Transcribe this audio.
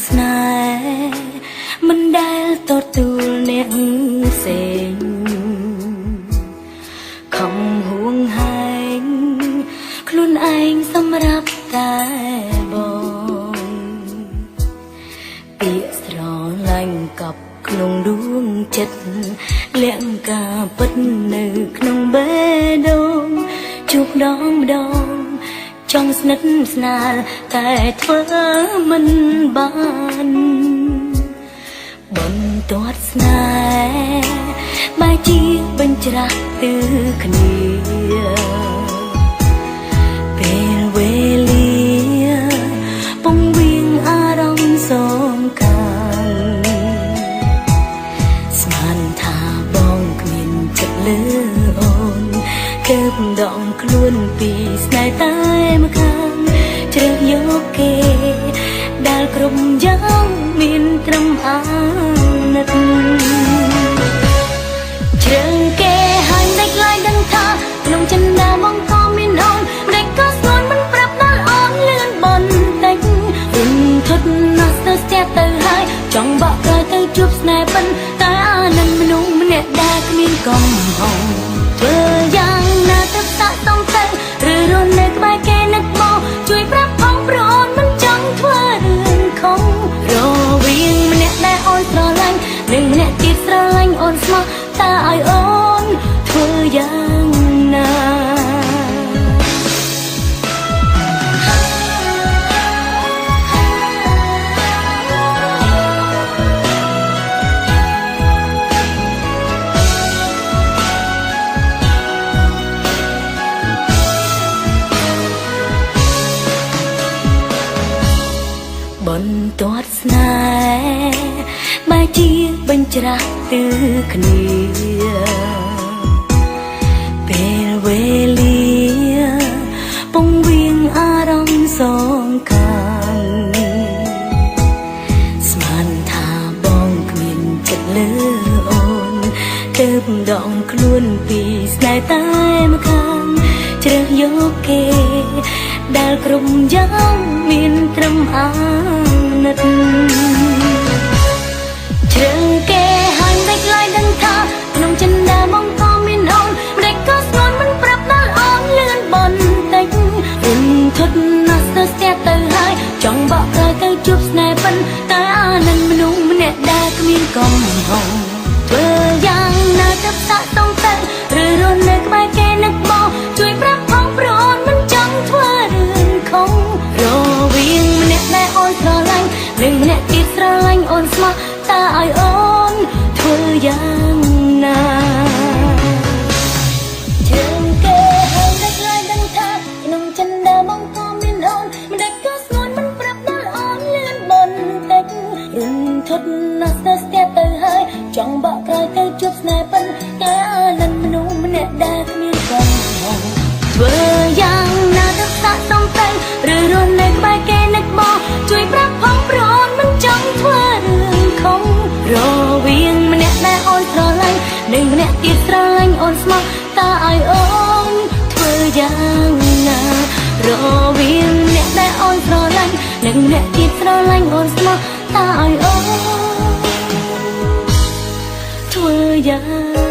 ស្នេហ៍មិនដែលទទួលអ្នកផ្សេងខំហួងហែងខ្លួនឯងសម្រាប់តែបងពាក្យស្រឡាញ់កប់ក្នុងដួងចិត្តលាក់ការពិតនៅក្នុងបេះដូងជួបដងម្ដងចង់ស្និទ្ធស្នាលតែធ្វើមិនបានបន្ទាត់ស្នេហ៍បែរជាបញ្ច្រាស់ទិលគ្នាពេលវេលាពងវាងអារម្មណ៍សងខាងស្មានថាបងគ្មានចិត្តលើអូនទើបដងខ្លួនពីស្នេហ៍តែម្ខាងជ្រើសយកគេដែលគ្រប់យ៉ាងមានត្រឹមអាណិតជ្រើសគេហើយមិនខ្លាចដឹងថាក្នុងចិន្តាបងក៏មានអូនមិនក៏ស្ងួនមិនប្រាប់ដល់អូនលឿនបន្តិចរំធត់ណាស់ស្ទើរស្ទះទៅហើយចង់បកក្រោយទៅជួបស្នេហ៍ប៉ុន្តែអានឹងមនុស្សម្នាក់ដែលគ្មានកំហុសធ្វើយ៉ាងណាទៅសាក់សំទៅឬរស់នៅក្បែរគេនឹកមកជួយប្រាប់ផងព្រោះអូនមិនចង់ធ្វើរឿងខុសរវាងម្នាក់ដែលអូនស្រឡាញ់និងម្នាក់ទៀតស្រឡាញ់អូនស្មោះតើឲ្យអូនធ្វើយ៉ាងណាបន្ទាត់ស្នេហ៍បែរជាបញ្ច្រាស់ទិលគ្នាពេលវេលាពងវាងអារម្មណ៍សងខាងស្មានថាបងគ្មានចិត្តលើអូនទើបដងខ្លួនពីស្នេហ៍តែម្ខាងជ្រើសយកគេដែលគ្រប់យ៉ាងមានត្រឹមអាណិតជ្រើសគេហើយមិនខ្លាចដឹងថាក្នុងចិន្តាបងក៏មានអូនមិនក៏ស្ងួនមិនប្រាប់ដល់អូនលឿនបន្តិចរំធត់ណាស់ស្ទើរស្ទះទៅហើយចង់បកក្រោយទៅជួបស្នេហ៍ប៉ុន្តែអានឹងមនុស្សម្នាក់ដែលគ្មានកំហុសធ្វើយ៉ាងណាទៅសាក់សំទៅឬរស់នៅក្បែរគេនឹកមកជួយប្រាប់ផងព្រោះអូនមិនចង់ធ្វើរឿងខុសរវាងម្នាក់ដែលអូនស្រឡាញ់និងម្នាក់ទៀតស្រឡាញ់អូនស្មោះតើឲ្យអូនធ្វើយ៉ាងណាជ្រើសគេហើយមិនខ្លាចដឹងថាក្នុងចិន្តាបងក៏មានអូនមិនដែលក៏ស្ងួនមិនប្រាប់ដល់អូនលឿនបន្តិចរំធត់ណាស់ស្ទើរស្ទះទៅហើយចង់បកក្រោយទៅជួបស្នេហ៍ប៉ុន្តែអានឹងមនុស្សម្នាក់ដែលគ្មានកំហុសធ្វើយ៉ាងណាទៅសាក់សំទៅឬរស់នៅក្បែរគេនឹកមកជួយប្រាប់ផងព្រោះអូនមិនចង់ធ្វើរឿងខុសរវាងម្នាក់ដែលអូនស្រឡាញ់និងម្នាក់ទៀតស្រឡាញ់អូនស្មោះតើឲ្យអូនធ្វើយ៉ាងណារវាងម្នាក់ដែលអូនស្រឡាញ់និងម្នាក់ទៀតស្រឡាញ់អូនស្មោះតើឲ្យអូនធ្វើយ៉ាង